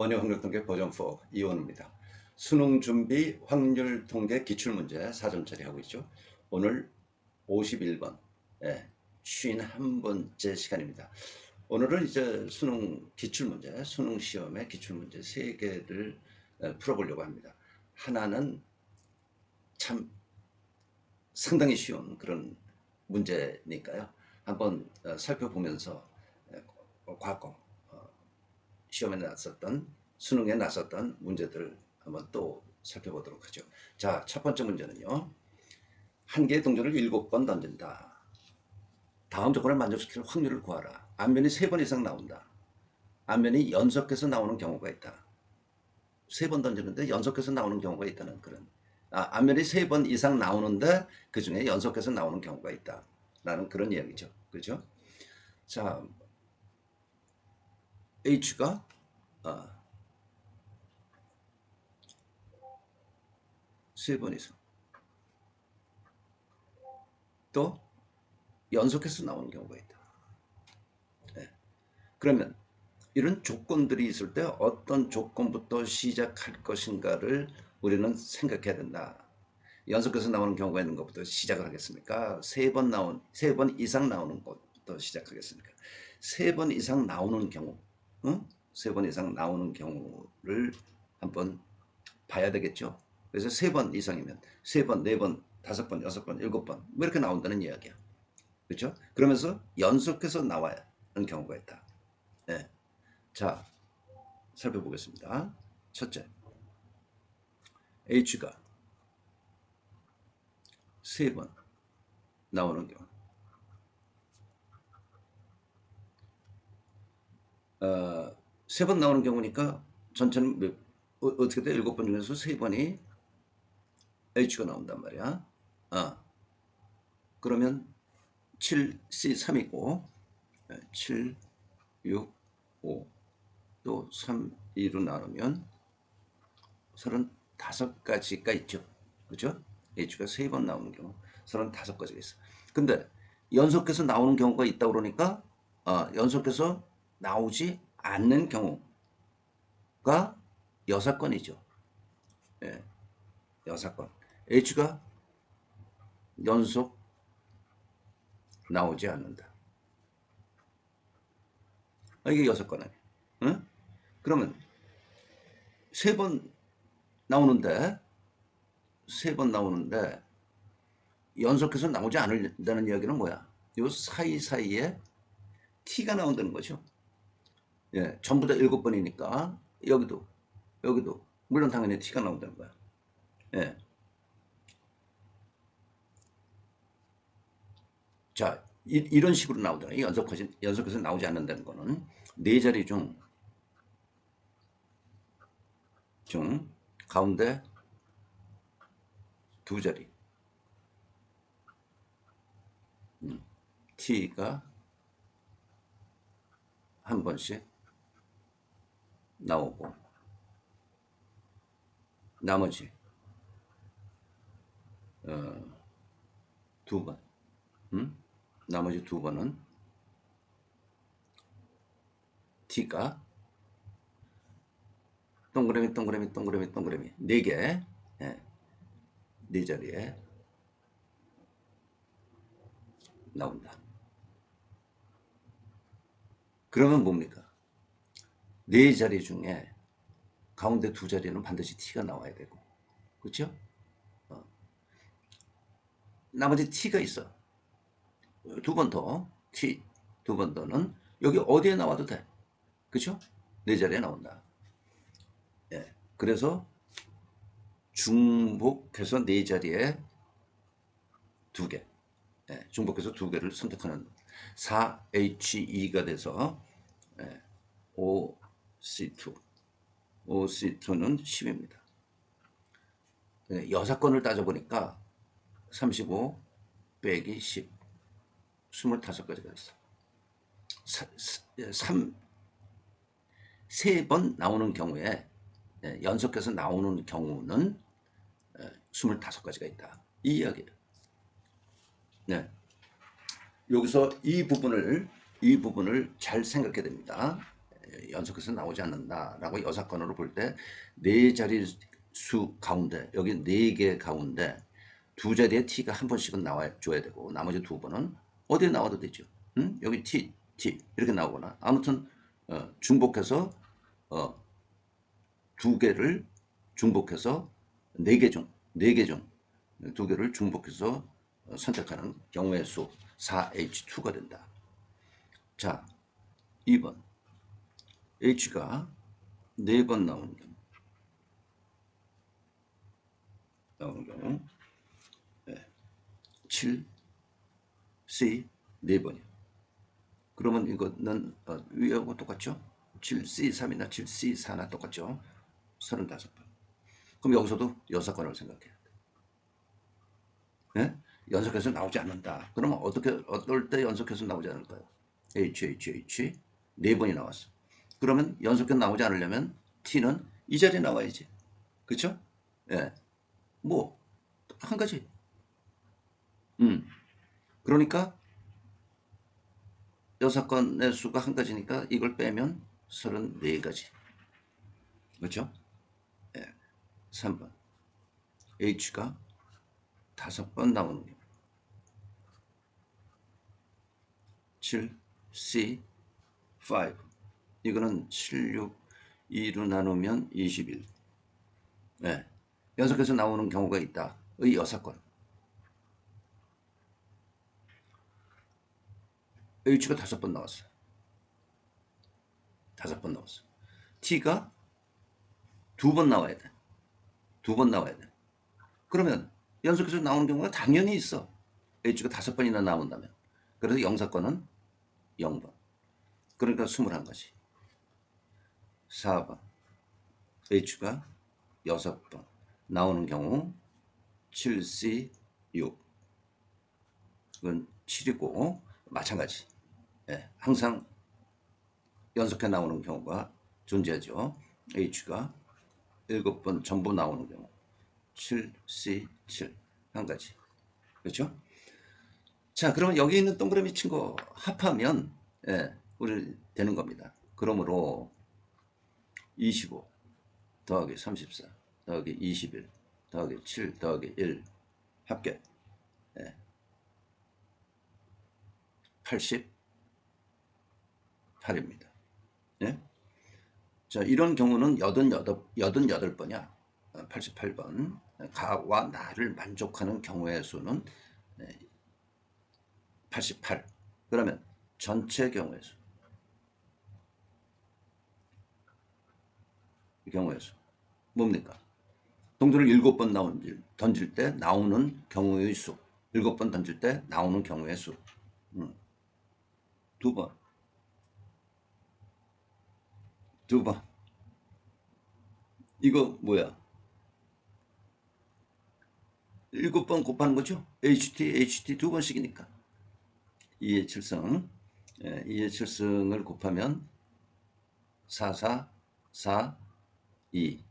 원예 확률 통계 버전 4 이원우입니다. 수능 준비 확률 통계 기출문제 4점 처리하고 있죠. 오늘 51번, 51번째 시간입니다. 오늘은 이제 수능 기출문제, 수능 시험의 기출문제 3개를 풀어보려고 합니다. 하나는 참 상당히 쉬운 그런 문제니까요. 한번 살펴보면서 과거 시험에 나섰던 수능에 나섰던 문제들을 한번 또 살펴보도록 하죠. 자, 첫 번째 문제는요. 한 개의 동전을 7번 던진다. 다음 조건을 만족시킬 확률을 구하라. 앞면이 3번 이상 나온다. 앞면이 연속해서 나오는 경우가 있다. 3번 던지는데 연속해서 나오는 경우가 있다는 그런 앞면이 3번 이상 나오는데 그 중에 연속해서 나오는 경우가 있다. 라는 그런 이야기죠. 그죠? 자, H가 3번 이상 또 연속해서 나오는 경우가 있다. 그러면 이런 조건들이 있을 때 어떤 조건부터 시작할 것인가를 우리는 생각해야 된다. 연속해서 나오는 경우가 있는 것부터 시작을 하겠습니까? 3번 이상 나오는 것부터 시작하겠습니까? 3번 이상 나오는 경우, 3번 이상 나오는 경우를 한번 봐야 되겠죠. 그래서 3번 이상이면 3번, 4번, 5번, 6번, 7번 뭐 이렇게 나온다는 이야기야. 그렇죠? 그러면서 연속해서 나와야 하는 경우가 있다. 네. 자, 살펴보겠습니다. 첫째, H가 3번 나오는 경우. 3번 나오는 경우니까 전체는 어떻게 돼? 7번 중에서 3번이 H가 나온단 말이야. 그러면 7C3이고 7, 6, 5, 또 3, 2로 나누면 35가지가 있죠. 그죠? H가 3번 나오는 경우 35가지가 있어. 근데 연속해서 나오는 경우가 있다 그러니까 연속해서 나오지 않는 경우가 6건이죠. 예, 6건. H가 연속 나오지 않는다. 이게 6건 아니에요. 응? 그러면 3번 나오는데 3번 나오는데 연속해서 나오지 않는다는 이야기는 뭐야? 요 사이사이에 T가 나온다는 거죠. 예, 전부 다 7번이니까 여기도 물론 당연히 T가 나온다는 거야. 예. 자, 이런 식으로 나오잖아요. 연속해서 나오지 않는다는 거는 4자리 중 가운데 2자리 T가 한 번씩 나오고 나머지 2번 나머지 2번은 T가 동그라미 4개 4자리에 나온다. 그러면 뭡니까? 4자리 중에 가운데 2자리는 반드시 T가 나와야 되고, 그렇죠? 나머지 T가 있어. 2번 더, T 2번 더는 여기 어디에 나와도 돼. 그렇죠? 4자리에 나온다. 예. 그래서 중복해서 4자리에 2개. 예. 중복해서 2개를 선택하는 4H2가 돼서 OC2. OC2는 10입니다. 6건을 따져보니까 35 빼기 10, 25가지가 있어. 3번 나오는 경우에 연속해서 나오는 경우는 25가지가 있다. 이 이야기예요. 네. 여기서 이 부분을 잘 생각해야 됩니다. 연속해서 나오지 않는다라고 여사건으로 볼 때 네 자리 수 가운데 여기 네 개 가운데 두 자리에 t가 한 번씩은 나와줘야 되고 나머지 두 번은 어디에 나와도 되죠. 응? 여기 t 이렇게 나오거나 아무튼 중복해서 두 개를 중복해서 두 개를 중복해서 선택하는 경우의 수 4H2가 된다. 자, 2번 H가 4번 나오는 경우 7, C 4번이요. 그러면 이거는 위하고 똑같죠? 7C3이나 7C4나 똑같죠? 35번. 그럼 여기서도 연사건을 생각해야 돼. 네? 연속해서 나오지 않는다. 그러면 어떨 때 연속해서 나오지 않을까요? H 4번이 나왔어. 그러면 연속해서 나오지 않으려면 T는 이 자리에 나와야지. 그쵸? 예. 뭐, 한 가지. 그러니까 여사건의 수가 한 가지니까 이걸 빼면 34가지. 그렇죠? 예. 3번. H가 5번 나오는 경우. 7, C, 5. 이거는 7, 6, 2로 나누면 21. 예. 연속해서 나오는 경우가 있다. 의 여사건. H가 5번 나왔어요. 5번 나왔어. T가 2번 나와야 돼. 2번 나와야 돼. 그러면 연속해서 나오는 경우가 당연히 있어. H가 5번이나 나온다면. 그래서 영사건은 0번. 그러니까 21가지. 4번. H가 6번 나오는 경우 7C 6. 그건 7이고 마찬가지. 예, 항상 연속해 나오는 경우가 존재하죠. H가 7번 전부 나오는 경우 7C 7 한 가지. 그렇죠? 자, 그러면 여기 있는 동그라미 친 거 합하면 우리 되는 겁니다. 그러므로 25 더하기 34 더하기 21 더하기 7 더하기 1 합계 88입니다. 예? 자, 이런 경우는 88번이야. 88번. 가와 나를 만족하는 경우의 수는 88. 그러면 전체 경우의 수. 경우의 수. 뭡니까? 동전을 7번 던질 때 나오는 경우의 수. 7번 던질 때 나오는 경우의 수. 2번. 2번. 이거 뭐야? 7번 곱하는 거죠? HT 2번씩이니까. 2의 7승. 2의 7승을 곱하면 4, 4, 4, 2.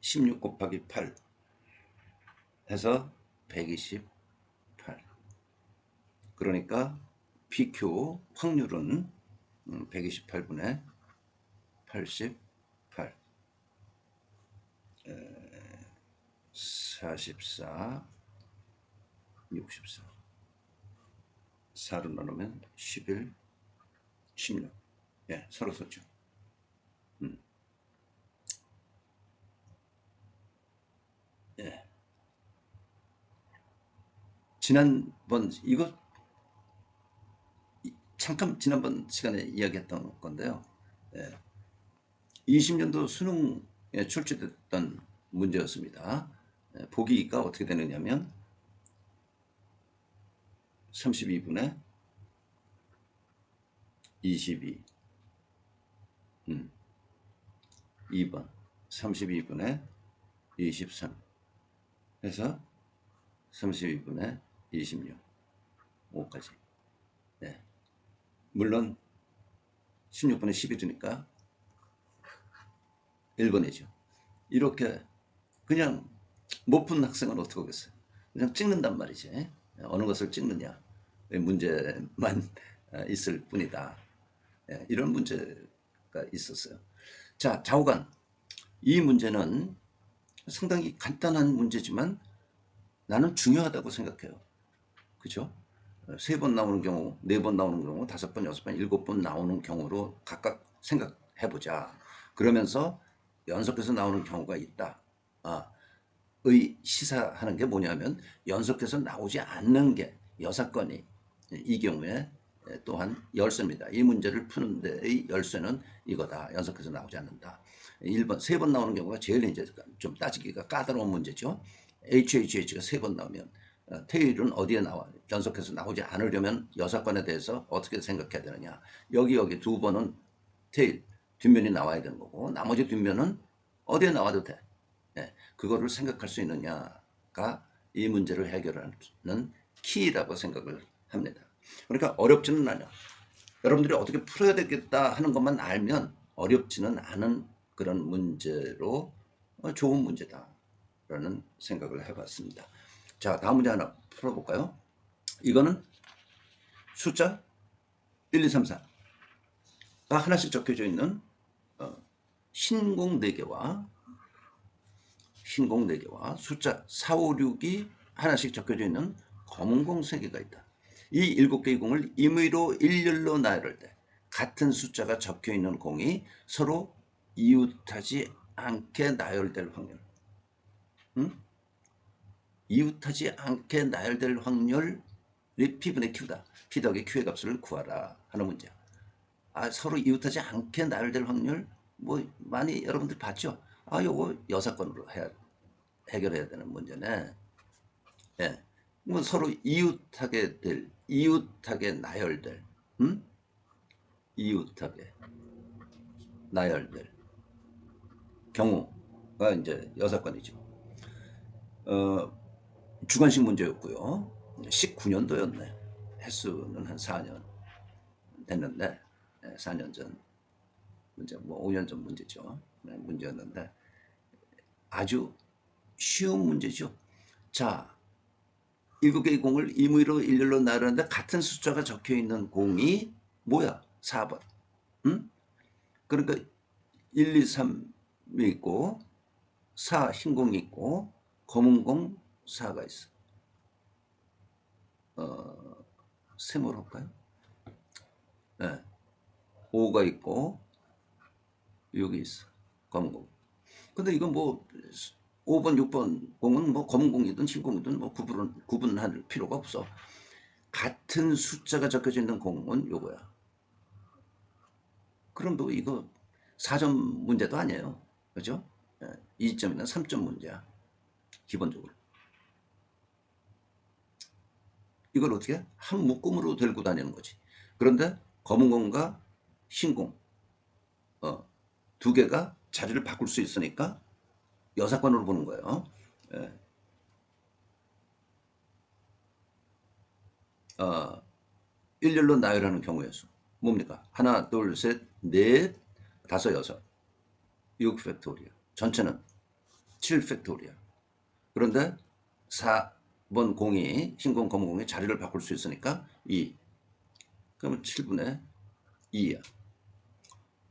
16 곱하기 8 해서 128. 그러니까 PQ 확률은 128분의 88. 44, 64. 4로 나누면 11, 16. 예, 서로 썼죠. 예. 지난번 이거 잠깐 지난번 시간에 이야기했던 건데요. 20년도 수능에 출제됐던 문제였습니다. 보기가 어떻게 되느냐면 32분의 22. 2번 32분의 23 해서 32분의 26 5까지. 네. 물론 16분의 11이니까 1번이죠. 이렇게 그냥 못 푼 학생은 어떻게 하겠어요? 그냥 찍는단 말이지. 어느 것을 찍느냐. 문제만 있을 뿐이다. 이런 문제 있었어요. 자, 좌우간. 이 문제는 상당히 간단한 문제지만 나는 중요하다고 생각해요. 그죠? 3번 나오는 경우, 4번 나오는 경우, 5번, 6번, 7번 나오는 경우로 각각 생각해보자. 그러면서 연속해서 나오는 경우가 있다. 의 시사하는 게 뭐냐면 연속해서 나오지 않는 게 여사건이 이 경우에 또한 열쇠입니다. 이 문제를 푸는 데의 열쇠는 이거다. 연속해서 나오지 않는다. 1번, 3번 나오는 경우가 제일 이제 좀 따지기가 까다로운 문제죠. HHH가 3번 나오면 테일은 어디에 나와? 연속해서 나오지 않으려면 여사건에 대해서 어떻게 생각해야 되느냐. 여기 2번은 테일, 뒷면이 나와야 되는 거고 나머지 뒷면은 어디에 나와도 돼. 그거를 생각할 수 있느냐가 이 문제를 해결하는 키라고 생각을 합니다. 그러니까 어렵지는 않아요. 여러분들이 어떻게 풀어야 되겠다 하는 것만 알면 어렵지는 않은 그런 문제로 좋은 문제다라는 생각을 해봤습니다. 자, 다음 문제 하나 풀어볼까요? 이거는 숫자 1, 2, 3, 4가 하나씩 적혀져 있는 흰공 4개와 흰공 4개와 숫자 4, 5, 6이 하나씩 적혀져 있는 검은 공 3개가 있다. 이 7개의 공을 임의로 일렬로 나열할 때 같은 숫자가 적혀 있는 공이 서로 이웃하지 않게 나열될 확률. 이웃하지 않게 나열될 확률이 P분의 Q다. P 더하기 Q의 값을 구하라 하는 문제야. 서로 이웃하지 않게 나열될 확률 뭐 많이 여러분들 봤죠? 요거 여사건으로 해결해야 되는 문제네. 예. 뭐 서로 이웃하게 나열될, 이웃하게 나열될 경우가 이제 여사건이죠. 주관식 문제였고요. 19년도였네. 횟수는 한 4년 됐는데, 4년 전 문제, 뭐 5년 전 문제죠. 문제였는데 아주 쉬운 문제죠. 자, 7개의 공을 임의로 일렬로 나열하는데 같은 숫자가 적혀 있는 공이 뭐야? 4번. 그러니까 1, 2, 3이 있고 4 흰 공이 있고 검은 공 4가 있어. 세모로 할까요? 네. 5가 있고 여기 있어. 검은 공. 근데 이건 뭐 5번, 6번 공은 뭐 검은 공이든 흰 공이든 뭐 구분할 필요가 없어. 같은 숫자가 적혀져 있는 공은 요거야. 그럼 뭐 이거 4점 문제도 아니에요. 그죠? 2점이나 3점 문제야. 기본적으로. 이걸 어떻게 해? 한 묶음으로 들고 다니는 거지. 그런데 검은 공과 흰 공, 두 개가 자리를 바꿀 수 있으니까 여사건으로 보는 거예요. 일렬로 나열하는 경우의 수. 뭡니까? 하나, 둘, 셋, 넷, 다섯, 여섯. 6 팩토리얼. 전체는 7 팩토리얼. 그런데 4번 공이 흰공, 검은 공이 자리를 바꿀 수 있으니까 2. 그러면 7분의 2야.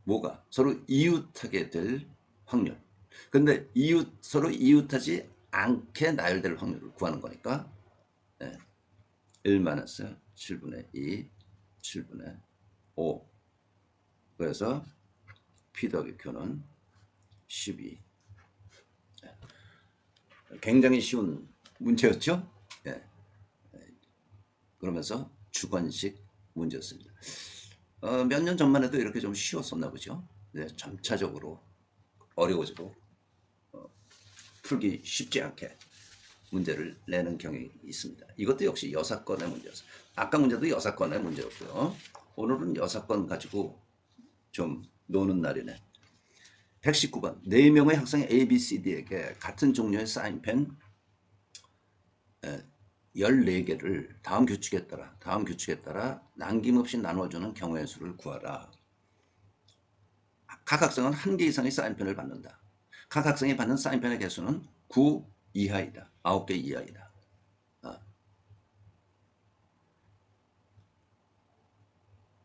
뭐가? 서로 이웃하게 될 확률. 근데 서로 이웃하지 않게 나열될 확률을 구하는 거니까 1-7분의 2, 7분의 5. 그래서 P 더하기 Q는 12. 굉장히 쉬운 문제였죠? 그러면서 주관식 문제였습니다. 몇 년 전만 해도 이렇게 좀 쉬웠었나 보죠. 점차적으로 어려워지고 풀기 쉽지 않게 문제를 내는 경향이 있습니다. 이것도 역시 여사건의 문제였어요. 아까 문제도 여사건의 문제였고요. 오늘은 여사건 가지고 좀 노는 날이네. 119번 4명의 학생 A, B, C, D에게 같은 종류의 사인펜 14개를 다음 규칙에 따라 남김없이 나눠주는 경우의 수를 구하라. 각 학생은 1개 이상의 사인펜을 받는다. 각 학생이 받는 사인펜의 개수는 9 이하이다. 9개 이하이다.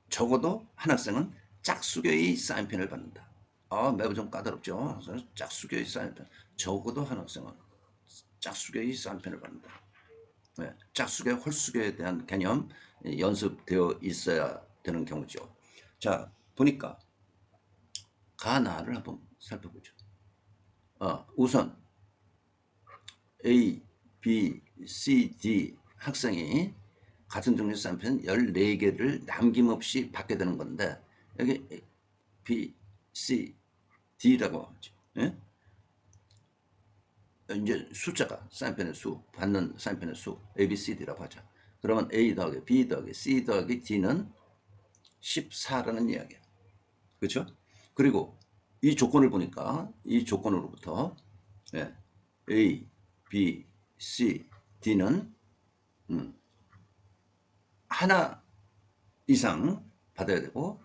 적어도 한 학생은 짝수교의 사인펜을 받는다. 매우 좀 까다롭죠. 짝수교의 사인펜. 적어도 한 학생은 짝수교의 사인펜을 받는다. 네, 짝수교, 홀수교에 대한 개념 연습되어 있어야 되는 경우죠. 자, 보니까 가나를 한번 살펴보죠. 우선 A, B, C, D 학생이 같은 종류의 사인펜 14개를 남김없이 받게 되는 건데 여기 B, C, D라고 하죠. 예? 이제 숫자가 사인펜의 수, 받는 사인펜의 수 A, B, C, D라고 하죠. 그러면 A 더하기 B 더하기 C 더하기 D는 14라는 이야기야. 그렇죠? 그리고 이 조건을 보니까 이 조건으로부터 A, B, C, D는 하나 이상 받아야 되고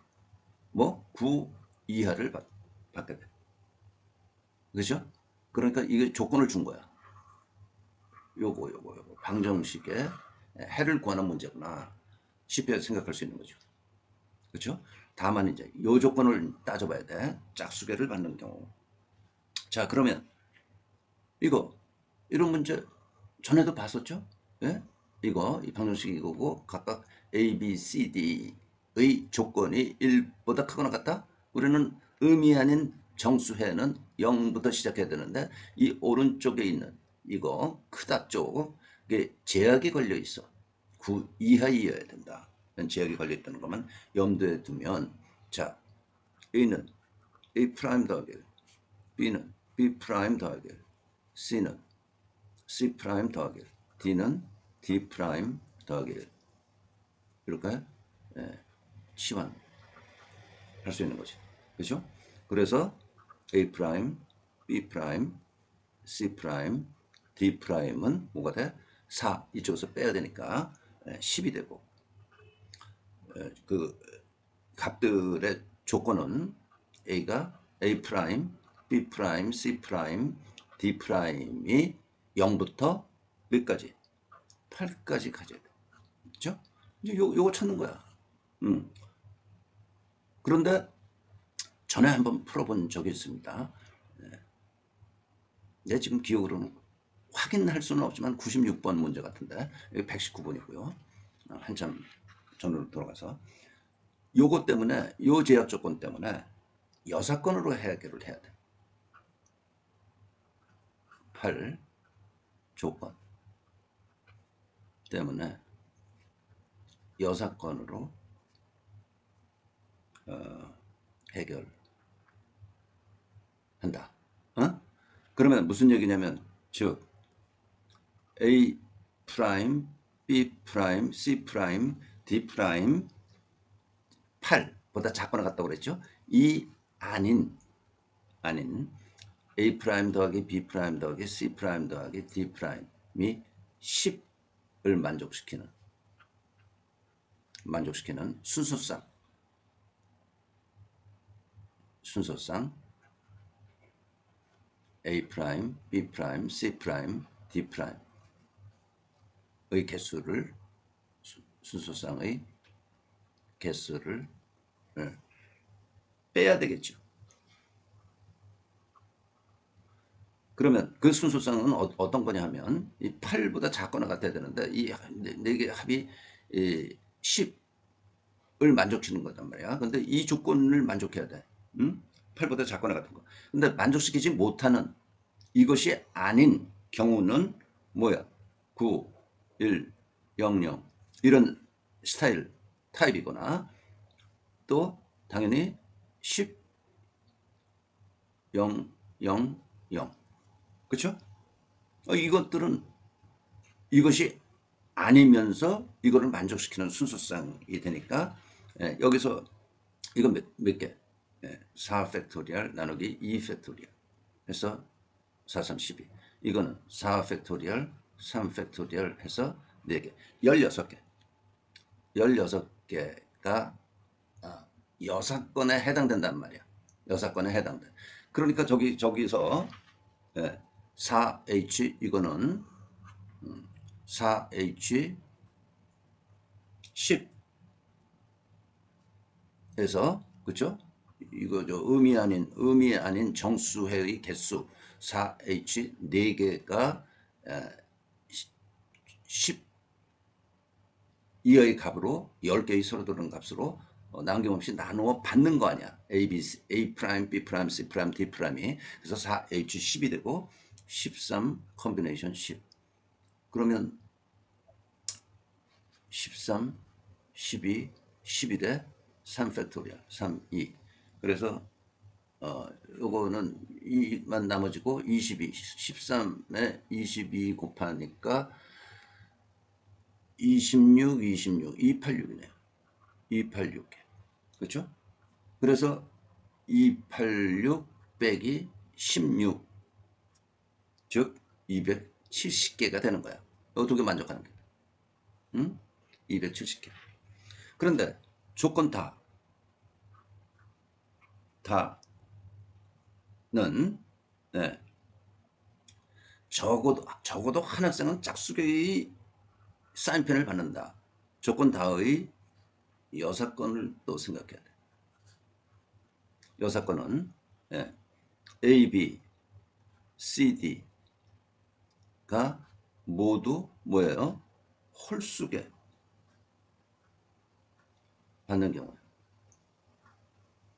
9 이하를 받게 돼. 그렇죠? 그러니까 이게 조건을 준 거야. 요거 방정식의 해를 구하는 문제구나. 쉽게 생각할 수 있는 거죠. 그렇죠? 다만 이제 요 조건을 따져봐야 돼. 짝수계를 받는 경우. 자, 그러면 이런 문제 전에도 봤었죠? 예? 이 방정식이 이거고 각각 A, B, C, D의 조건이 1보다 크거나 같다? 우리는 의미 아닌 정수해는 0부터 시작해야 되는데 이 오른쪽에 있는 이거 크다 쪽에 제약이 걸려 있어. 9 이하이어야 된다. 제약이 걸려 있다는 것만 염두에 두면 자, A는 A 프라임 더하기 B는 B 프라임 더하기 C는 C 프라임 더하기 D는 D 프라임 더하기 이렇게 치환할 수 있는 거지. 그렇죠? 그래서 A 프라임, B 프라임, C 프라임, D 프라임은 뭐가 돼? 4 이쪽에서 빼야 되니까 10이 되고 그 값들의 조건은 A가 A 프라임, B 프라임, C 프라임, D 프라임이 0부터 몇까지? 8까지 가져야 돼. 그렇죠? 이제 요거 찾는 거야. 그런데 전에 한번 풀어본 적이 있습니다. 내 지금 기억으로는 확인할 수는 없지만 96번 문제 같은데 여기 119번이고요. 한참 전으로 돌아가서 요거 때문에 요 제약 조건 때문에 여사건으로 해결을 해야 돼. 8 조건 때문에 여사건으로 해결한다. 그러면 무슨 얘기냐면 즉 A 프라임, B 프라임, C 프라임, D 프라임 8보다 작거나 같다고 그랬죠. 이 아닌 A 프라임 더하기 B 프라임 더하기 C 프라임 더하기 D 프라임이 10을 만족시키는 순서상 A 프라임, B 프라임, C 프라임, D 프라임의 개수를 순서상의 개수를 빼야 되겠죠. 그러면 그 순서상은 어떤 거냐 하면 이 8보다 작거나 같아야 되는데 이 네 개 합이 10을 만족시키는 거단 말이야. 근데 이 조건을 만족해야 돼. 8보다 작거나 같은 거. 근데 만족시키지 못하는 이것이 아닌 경우는 뭐야? 9, 1, 0, 0 이런 스타일 타입이거나 또 당연히 10, 0, 0, 0 그렇죠? 이것들은 이것이 아니면서 이거를 만족시키는 순서상이 되니까 여기서 이건 몇 개? 4 팩토리얼 나누기 2 팩토리얼 해서 4, 3, 12 이거는 4 팩토리얼 3 팩토리얼 해서 4개 16개 16개가 여사건에 해당된단 말이야. 여사건에 해당돼. 그러니까 저기서 4H 이거는 4H 10에서 그죠? 이거 의미 아닌 정수회의 개수 4H 4개가 12의 값으로 10개의 서로 다른 값으로 남김없이 나누어 받는 거 아니야. A, B, A 프라임, B 프라임, C 프라임, D 프라임이. 그래서 4H 10이 되고 13 컨비네이션 10. 그러면 13, 12, 11에 3 팩토리얼, 3, 2. 그래서 요거는 2만 나머지고 22, 13에 22 곱하니까 26, 26, 286이네요. 286개. 그렇죠? 그래서 286 빼기 16, 즉 270개가 되는 거야. 이 두 개 만족하는 게. 응? 270개. 그런데 조건 다는 네, 적어도 한 학생은 짝수교의 사인펜을 받는다. 조건 다의 여사건을 또 생각해야 돼. 여사건은 예, A, B, C, D가 모두 뭐예요? 홀수계 받는 경우.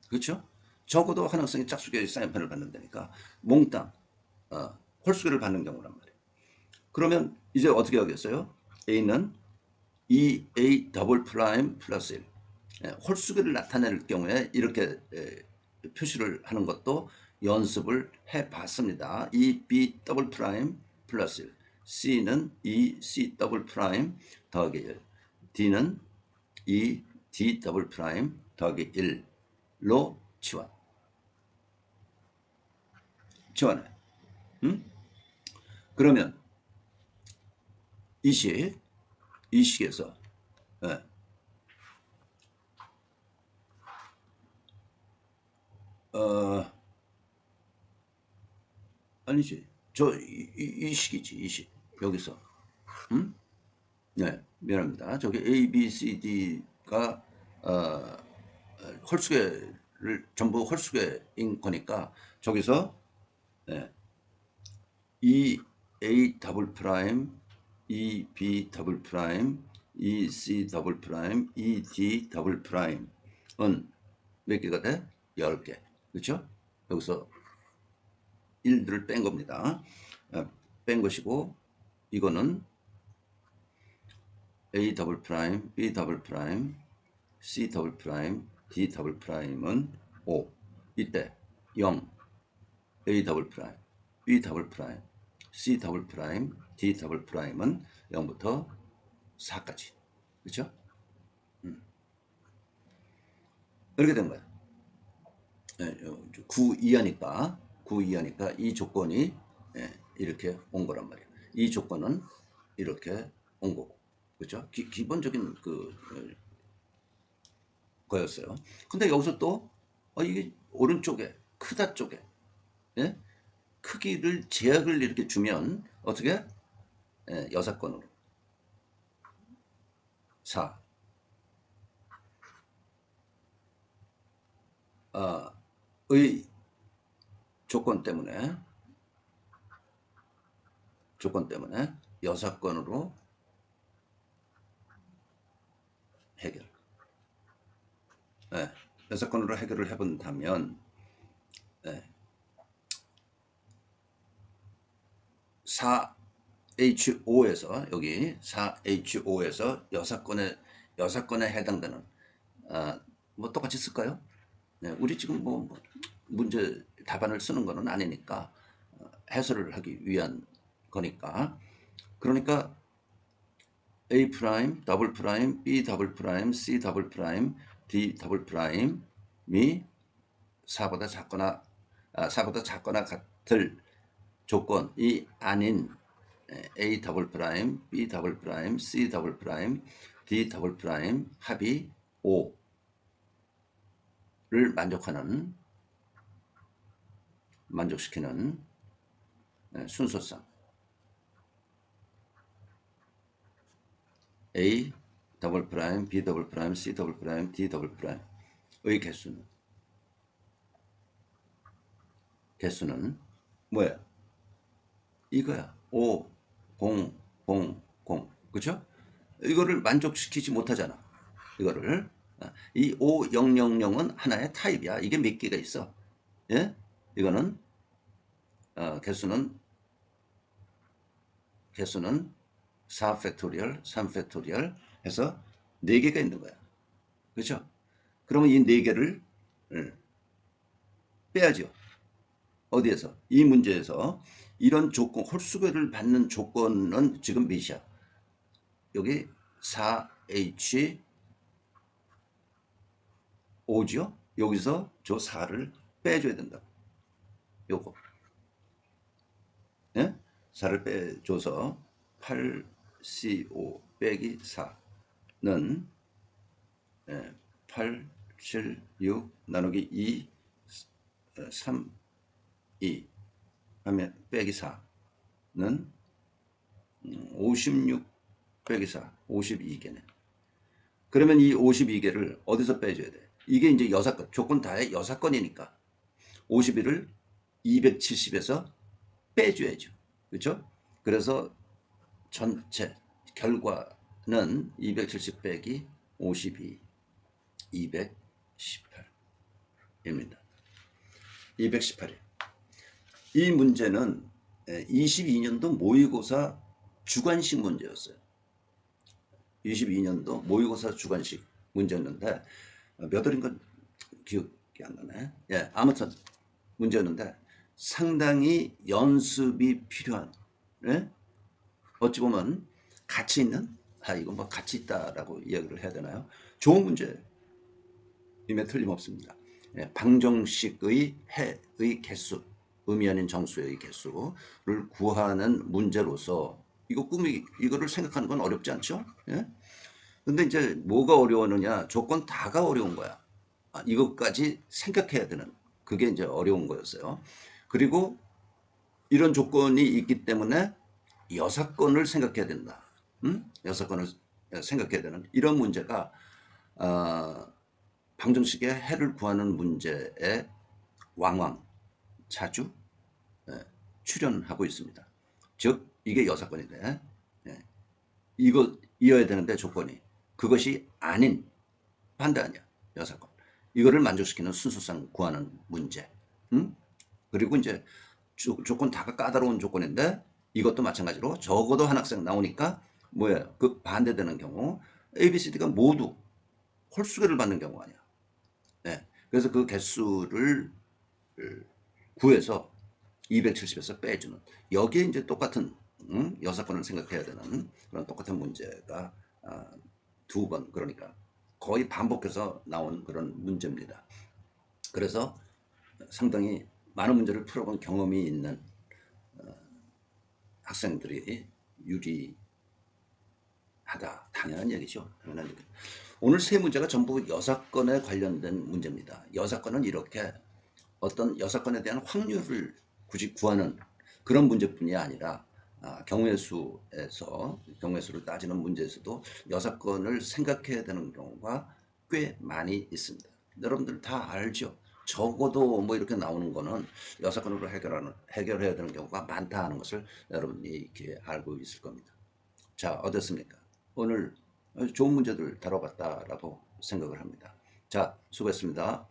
그렇죠? 적어도 한 학생이 짝수계의 사인펜을 받는다니까 몽땅 홀수계를 받는 경우란 말이에요. 그러면 이제 어떻게 하겠어요? A는 2A 더블 프라임 플러스 1. 홀수계를 나타낼 경우에 이렇게 표시를 하는 것도 연습을 해봤습니다. 2B 더블 프라임 플러스 1. C는 2C 더블 프라임 더하기 1. D는 2D 더블 프라임 더하기 1로 지원해. 응? 그러면 이 식에서 예, 어, 아니지. 이 식이지, 이 식. 여기서. 음? 네, 미안합니다. 저기 A, B, C, D가 홀수계를 전부 홀수계인 거니까 저기서 네, E, A 더블 프라임, E, B 더블 프라임, E, C 더블 프라임, E, D 더블 프라임은 몇 개가 돼? 10개. 그렇죠? 여기서 1들을 뺀 겁니다. 뺀 것이고 이거는 A 더블 프라임, B 더블 프라임, C 더블 프라임, D 더블 프라임은 5. 이때 0, A 더블 프라임, B 더블 프라임, C 더블 프라임, D 더블 프라임은 0부터 4까지. 그렇죠? 이렇게 된 거야. 9 이하니까 이 조건이 이렇게 온 거란 말이에요. 이 조건은 이렇게 온 거고. 그렇죠? 기본적인 거였어요. 근데 여기서 또 이게 오른쪽에 크다 쪽에 예? 크기를 제약을 이렇게 주면 어떻게 여사건으로 4의 조건 때문에 여사건으로 해결. 여사건으로 해결을 해본다면 4H5에서 여기 4H5에서 여사건에 해당되는 뭐 똑같이 쓸까요? 우리 지금 뭐 문제 답안을 쓰는 거는 아니니까 해설을 하기 위한 거니까 그러니까 A 프라임, 더블 프라임, B 더블 프라임, C 더블 프라임, D 더블 프라임이 4보다 작거나 같을 조건이 아닌 A 더블 프라임, B 더블 프라임, C 더블 프라임, D 더블 프라임 합이 5를 만족시키는 순서상 A 더블 프라임, B 더블 프라임, C 더블 프라임, D 더블 프라임의 개수는 개수는 뭐야? 이거야. 5, 0, 0, 0. 그죠? 이거를 만족시키지 못하잖아. 이거를. 이 5000은 하나의 타입이야. 이게 몇 개가 있어. 예? 이거는 개수는 4 팩토리얼, 3 팩토리얼 해서 4개가 있는 거야. 그렇죠? 그러면 이 4개를 빼야죠. 어디에서? 이 문제에서 이런 조건, 홀수배를 받는 조건은 지금 몇이야? 여기 4H5죠? 여기서 저 4를 빼줘야 된다. 요거. 예? 4를 빼줘서 8CO 빼기 4는 8, 7, 6 나누기 2, 3, 2 하면 빼기 4는 56 빼기 4, 52개네. 그러면 이 52개를 어디서 빼줘야 돼? 이게 이제 여사건, 조건 다의 여사건이니까 51을 270에서 빼줘야죠. 그렇죠? 그래서 전체 결과는 270 빼기 52, 218입니다. 218이에요. 이 문제는 22년도 모의고사 주관식 문제였어요. 22년도 모의고사 주관식 문제였는데 몇 월인 건 기억이 안 나네. 예, 아무튼 문제였는데 상당히 연습이 필요한, 예? 어찌 보면 가치 있는, 이건 뭐 가치 있다라고 이야기를 해야 되나요? 좋은 문제임에 틀림없습니다. 예, 방정식의 해의 개수, 의미 아닌 정수의 개수를 구하는 문제로서 이거를 생각하는 건 어렵지 않죠? 예? 근데 이제 뭐가 어려웠느냐? 조건 다가 어려운 거야. 이것까지 생각해야 되는, 그게 이제 어려운 거였어요. 그리고 이런 조건이 있기 때문에 여사건을 생각해야 된다. 여사건을 생각해야 되는 이런 문제가 방정식의 해를 구하는 문제에 왕왕 자주 출연하고 있습니다. 즉 이게 여사건인데 이어야 되는데 조건이 그것이 아닌 반대 아니야. 여사건. 이거를 만족시키는 순수성 구하는 문제. 그리고 이제 조건 다가 까다로운 조건인데 이것도 마찬가지로 적어도 한 학생 나오니까 뭐예요? 그 반대되는 경우 A, B, C, D가 모두 홀수계를 받는 경우가 아니야. 네. 그래서 그 개수를 구해서 270에서 빼주는 여기에 이제 똑같은 여사건을 생각해야 되는 그런 똑같은 문제가 2번 그러니까 거의 반복해서 나온 그런 문제입니다. 그래서 상당히 많은 문제를 풀어본 경험이 있는 학생들이 유리하다. 당연한 얘기죠. 당연한 얘기. 오늘 세 문제가 전부 여사건에 관련된 문제입니다. 여사건은 이렇게 어떤 여사건에 대한 확률을 굳이 구하는 그런 문제뿐이 아니라 경우의 수를 따지는 문제에서도 여사건을 생각해야 되는 경우가 꽤 많이 있습니다. 여러분들 다 알죠? 적어도 뭐 이렇게 나오는 거는 여사건으로 해결해야 되는 경우가 많다 하는 것을 여러분이 이렇게 알고 있을 겁니다. 자, 어떻습니까? 오늘 좋은 문제들 다뤄봤다라고 생각을 합니다. 자, 수고했습니다.